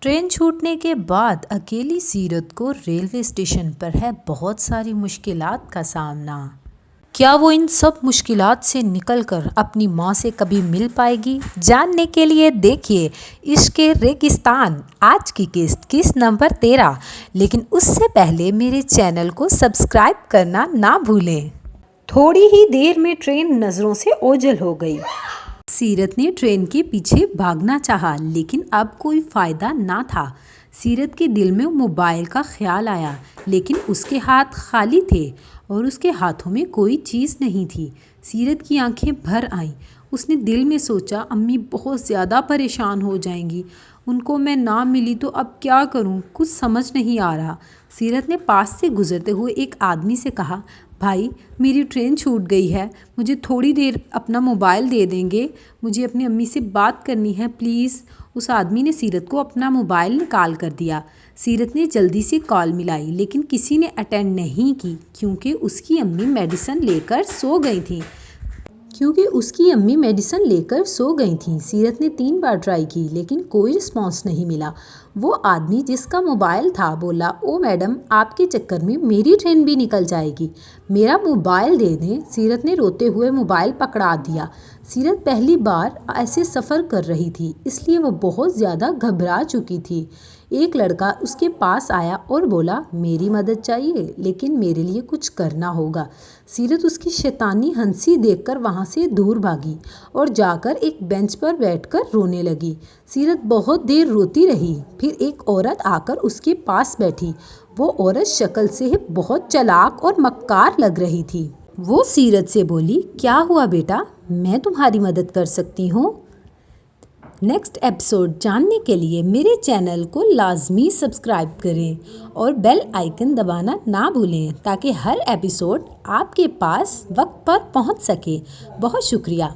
Train छूटने के बाद अकेली सीरत को रेलवे स्टेशन पर है बहुत सारी मुश्किलात का सामना। क्या वो इन सब मुश्किलात से निकलकर अपनी माँ से कभी मिल पाएगी? जानने के लिए देखिए इश्क के रेगिस्तान आज की किस्त नंबर 13। लेकिन उससे पहले मेरे चैनल को सब्सक्राइब करना ना भूलें। थोड़ी ही देर में ट्रेन नज़रों से ओझल हो गई। सीरत ने ट्रेन के पीछे भागना चाहा, लेकिन अब कोई फ़ायदा ना था। सीरत के दिल में मोबाइल का ख्याल आया, लेकिन उसके हाथ खाली थे और उसके हाथों में कोई चीज़ नहीं थी। सीरत की आंखें भर आईं। उसने दिल में सोचा, अम्मी बहुत ज़्यादा परेशान हो जाएंगी, उनको मैं ना मिली तो अब क्या करूं, कुछ समझ नहीं आ रहा। सीरत ने पास से गुजरते हुए एक आदमी से कहा, भाई मेरी ट्रेन छूट गई है, मुझे थोड़ी देर अपना मोबाइल दे देंगे, मुझे अपनी अम्मी से बात करनी है प्लीज़। उस आदमी ने सीरत को अपना मोबाइल निकाल कर दिया। सीरत ने जल्दी से कॉल मिलाई, लेकिन किसी ने अटेंड नहीं की क्योंकि उसकी अम्मी मेडिसिन लेकर सो गई थी। सीरत ने 3 बार ट्राई की, लेकिन कोई रिस्पॉन्स नहीं मिला। वो आदमी जिसका मोबाइल था बोला, ओ मैडम, आपके चक्कर में मेरी ट्रेन भी निकल जाएगी, मेरा मोबाइल दे दें। सीरत ने रोते हुए मोबाइल पकड़ा दिया। सीरत पहली बार ऐसे सफ़र कर रही थी, इसलिए वो बहुत ज़्यादा घबरा चुकी थी। एक लड़का उसके पास आया और बोला, मेरी मदद चाहिए, लेकिन मेरे लिए कुछ करना होगा। सीरत उसकी शैतानी हंसी देखकर वहाँ से दूर भागी और जाकर एक बेंच पर बैठकर रोने लगी। सीरत बहुत देर रोती रही, फिर एक औरत आकर उसके पास बैठी। वो औरत शक्ल से बहुत चालाक और मक्कार लग रही थी। वो सीरत से बोली, क्या हुआ बेटा, मैं तुम्हारी मदद कर सकती हूँ। नेक्स्ट एपिसोड जानने के लिए मेरे चैनल को लाजमी सब्सक्राइब करें और बेल आइकन दबाना ना भूलें, ताकि हर एपिसोड आपके पास वक्त पर पहुंच सके। बहुत शुक्रिया।